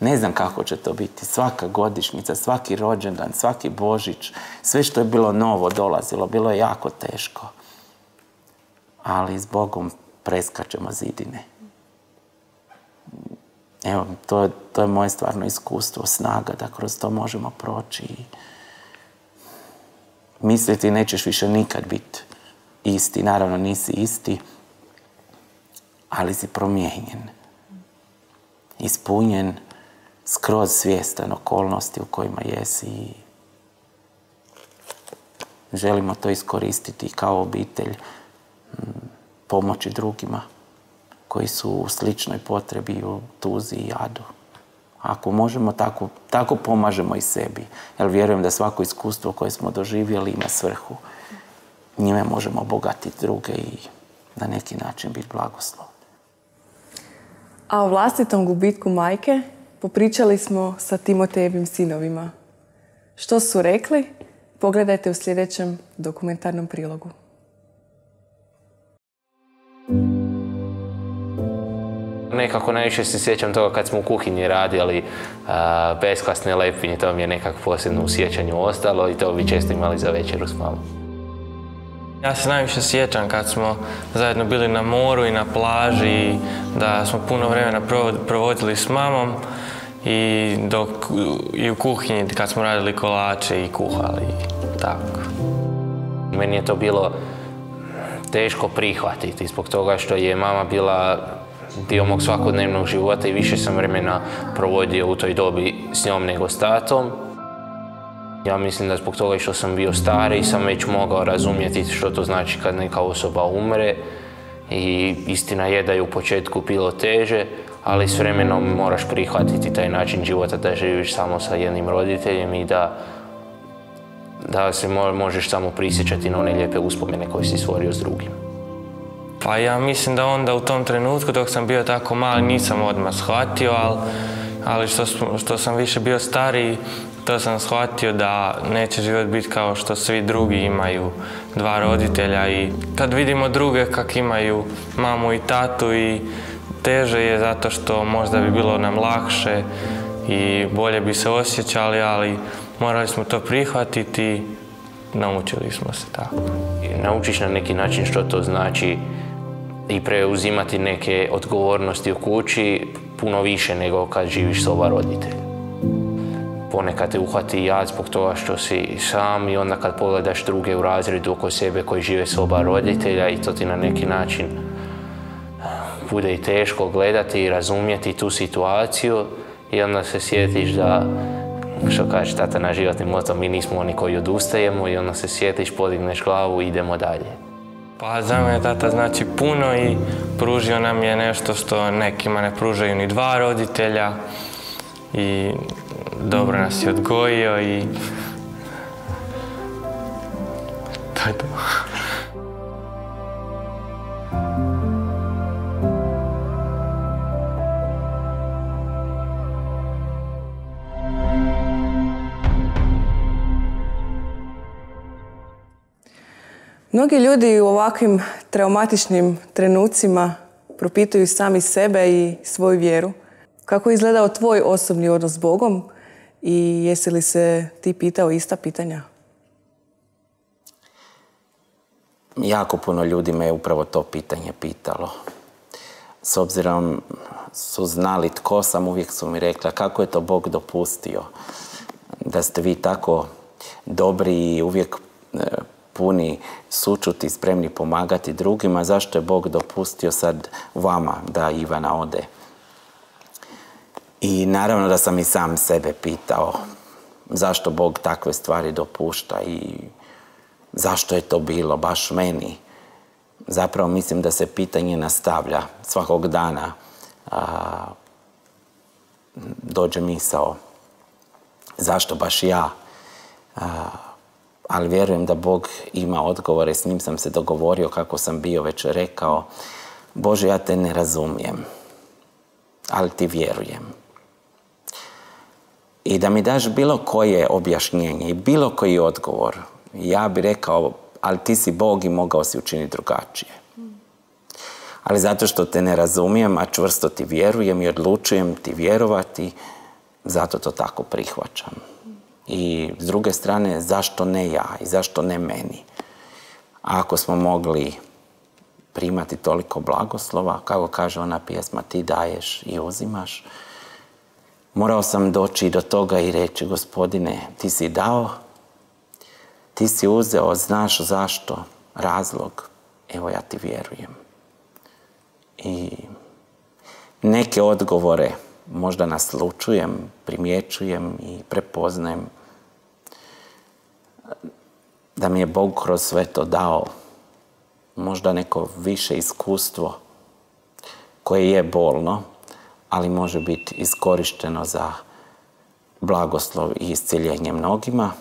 Ne znam kako će to biti. Svaka godišnjica, svaki rođendan, svaki Božić, sve što je bilo novo dolazilo, bilo je jako teško. Ali s Bogom preskačemo zidine. Evo, to je moje stvarno iskustvo, snaga da kroz to možemo proći i misliti nećeš više nikad biti isti. Naravno nisi isti, ali si promijenjen, ispunjen, skroz svjestan okolnosti u kojima jesi i želimo to iskoristiti kao obitelj, pomoći drugima koji su u sličnoj potrebi, u tuzi i jadu. Ako možemo, tako pomažemo i sebi. Jer vjerujem da svako iskustvo koje smo doživjeli ima svrhu. Njime možemo obogatiti druge i na neki način biti blagoslov. A o vlastitom gubitku majke popričali smo sa Timotejevim sinovima. Što su rekli? Pogledajte u sljedećem dokumentarnom prilogu. Nekako najviše se sjećam toga kad smo u kuhinji radili besklasne lepinje, to mi je nekako posebno u sjećanju ostalo i to bi često imali za večeru s mamom. Ja se najviše sjećam kad smo zajedno bili na moru i na plaži i da smo puno vremena provodili s mamom i u kuhinji kad smo radili kolače i kuhali i tako. Meni je to bilo teško prihvatiti zbog toga što je mama bila dio mog svakodnevnog života i više sam vremena provodio u toj dobi s njom nego s tatom. Ja mislim da zbog toga što sam bio stariji sam već mogao razumjeti što to znači kad neka osoba umre i istina je da je u početku bilo teže, ali s vremenom moraš prihvatiti taj način života da živiš samo sa jednim roditeljem i da se možeš samo prisjećati na one lijepe uspomene koje si stvorio s drugim. Pa ja mislim da onda u tom trenutku dok sam bio tako mali nisam odmah shvatio, ali što sam više bio stariji, to sam shvatio da neće život biti kao što svi drugi imaju dva roditelja i kad vidimo druge kak imaju mamu i tatu i teže je zato što možda bi bilo nam lakše i bolje bi se osjećali, ali morali smo to prihvatiti i naučili smo se tako. Naučiš na neki način što to znači i preuzimati neke odgovornosti u kući puno više nego kad živiš s oba roditelja. Ponekad te uhvati jad zbog toga što si sam i onda kad pogledaš druge u razredu oko sebe koji žive s oba roditelja i to ti na neki način bude i teško gledati i razumjeti tu situaciju i onda se sjetiš da, što kaže tata na životni moto, mi nismo oni koji odustajemo i onda se sjetiš, podigneš glavu i idemo dalje. Pa za mene tata znači puno i pružio nam je nešto što nekima ne pružaju ni dva roditelja i dobro nas je odgojio i to je to. Mnogi ljudi u ovakvim traumatičnim trenucima propituju sami sebe i svoju vjeru. Kako je izgledao tvoj osobni odnos s Bogom i jesi li se ti pitao ista pitanja? Jako puno ljudi me je upravo to pitanje pitalo. S obzirom su znali tko sam, uvijek su mi rekla kako je to Bog dopustio da ste vi tako dobri i uvijek puni sućuti, spremni pomagati drugima, zašto je Bog dopustio sad vama da Ivana ode? I naravno da sam i sam sebe pitao zašto Bog takve stvari dopušta i zašto je to bilo baš meni. Zapravo mislim da se pitanje nastavlja svakog dana. Dođe misao zašto baš ja, ali vjerujem da Bog ima odgovore, s njim sam se dogovorio kako sam bio već rekao. Bože, ja te ne razumijem, ali ti vjerujem. I da mi daš bilo koje objašnjenje i bilo koji odgovor, ja bi rekao, ali ti si Bog i mogao si učiniti drugačije. Ali zato što te ne razumijem, a čvrsto ti vjerujem i odlučujem ti vjerovati, zato to tako prihvaćam. I s druge strane, zašto ne ja i zašto ne meni? Ako smo mogli primati toliko blagoslova, kako kaže ona pjesma, ti daješ i uzimaš, morao sam doći do toga i reći, Gospodine, ti si dao, ti si uzeo, znaš zašto, razlog, evo ja ti vjerujem. I neke odgovore možda naslučujem, primjećujem i prepoznajem da mi je Bog kroz sve to dao možda neko više iskustvo koje je bolno, ali može biti iskorišteno za blagoslov i iscjeljenje mnogima,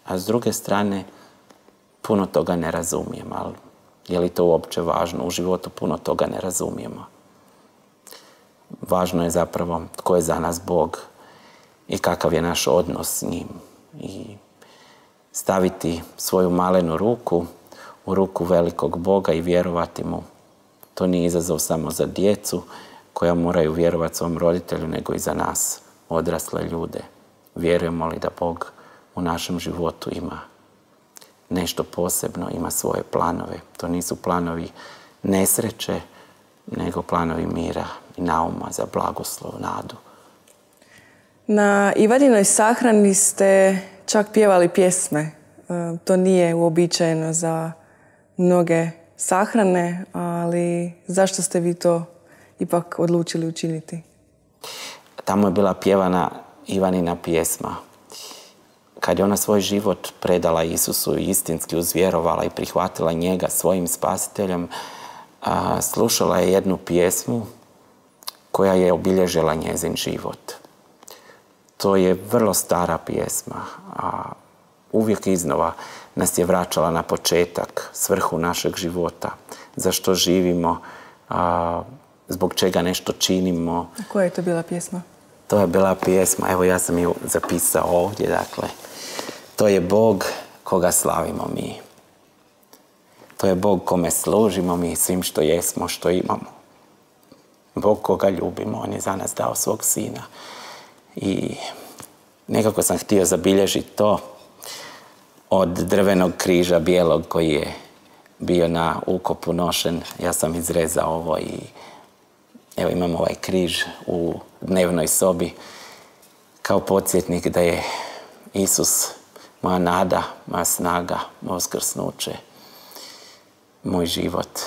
a s druge strane puno toga ne razumijem, ali je li to uopće važno? U životu puno toga ne razumijemo. Važno je zapravo tko je za nas Bog i kakav je naš odnos s njim. I staviti svoju malenu ruku u ruku velikog Boga i vjerovati mu. To nije izazov samo za djecu koja moraju vjerovati svom roditelju, nego i za nas, odrasle ljude. Vjerujemo li da Bog u našem životu ima nešto posebno, ima svoje planove. To nisu planovi nesreće, nego planovi mira i nauma za blagoslov, nadu. Na Ivaninoj sahrani ste čak pjevali pjesme. To nije uobičajeno za mnoge sahrane, ali zašto ste vi to ipak odlučili učiniti? Tamo je bila pjevana Ivanina pjesma. Kad je ona svoj život predala Isusu i istinski uzvjerovala i prihvatila njega svojim spasiteljem, slušala je jednu pjesmu koja je obilježila njezin život. To je vrlo stara pjesma, a uvijek iznova nas je vraćala na početak, svrhu našeg života, za što živimo, zbog čega nešto činimo. A koja je to bila pjesma? To je bila pjesma, evo ja sam ju zapisao ovdje, dakle. To je Bog koga slavimo mi. To je Bog kome služimo mi svim što jesmo, što imamo. Bog koga ljubimo, on je za nas dao svog sina. I nekako sam htio zabilježiti to od drvenog križa bijelog koji je bio na ukopu nošen. Ja sam izrezao ovo i evo imam ovaj križ u dnevnoj sobi kao podsjetnik da je Isus moja nada, moja snaga, moje uskrsnuće, moj život.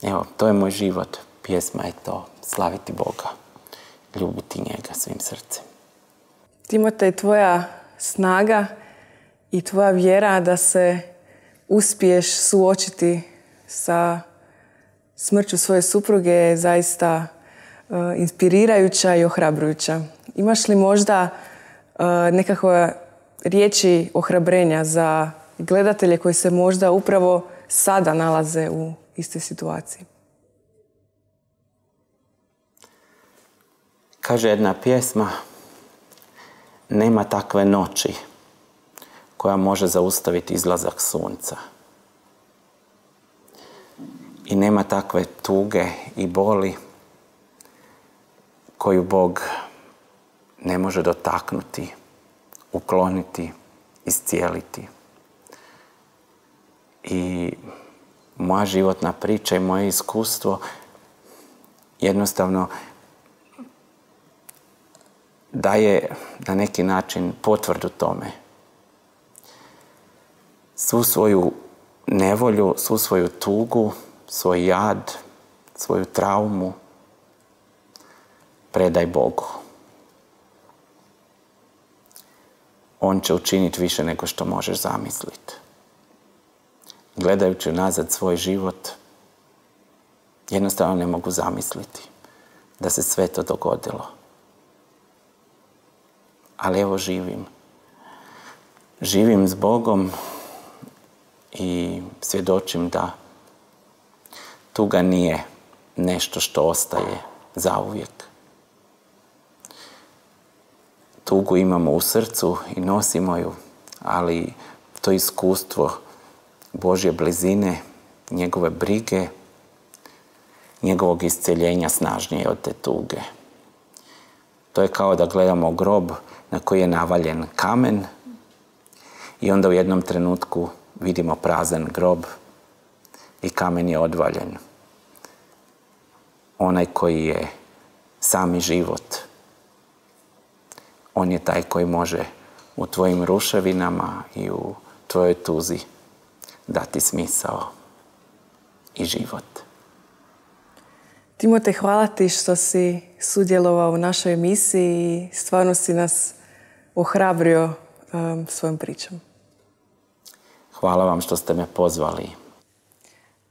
Evo, to je moj život. Pjesma je to. Slaviti Boga. Ljubiti njega svim srcem. Timotej, tvoja snaga i tvoja vjera da se uspiješ suočiti sa smrću svoje supruge je zaista inspirirajuća i ohrabrujuća. Imaš li možda nekakve riječi ohrabrenja za gledatelje koji se možda upravo sada nalaze u istoj situaciji? Kaže jedna pjesma, nema takve noći koja može zaustaviti izlazak sunca. I nema takve tuge i boli koju Bog ne može dotaknuti, ukloniti, iscijeliti. I moja životna priča i moje iskustvo jednostavno daje na neki način potvrdu tome. Svu svoju nevolju, svu svoju tugu, svoj jad, svoju traumu predaj Bogu. On će učiniti više nego što možeš zamisliti. Gledajući nazad svoj život, jednostavno ne mogu zamisliti da se sve to dogodilo. Ali evo živim. Živim s Bogom i svjedočim da tuga nije nešto što ostaje zauvijek. Tugu imamo u srcu i nosimo ju, ali to iskustvo Božje blizine, njegove brige, njegovog isceljenja snažnije od te tuge. To je kao da gledamo grob na koji je navaljen kamen i onda u jednom trenutku vidimo prazan grob i kamen je odvaljen. Onaj koji je sami život, on je taj koji može u tvojim ruševinama i u tvojoj tuzi dati smisao i život. Timote, hvala ti što si sudjelovao u našoj emisiji i stvarno si nas ohrabrio svojom pričom. Hvala vam što ste me pozvali.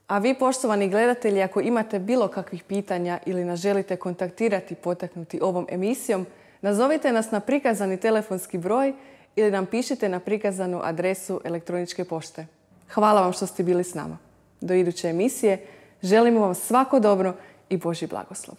A vi, poštovani gledatelji, ako imate bilo kakvih pitanja ili nas želite kontaktirati, potaknuti ovom emisijom, nazovite nas na prikazani telefonski broj ili nam pišite na prikazanu adresu elektroničke pošte. Hvala vam što ste bili s nama. Do iduće emisije želimo vam svako dobro i Božji blagoslov.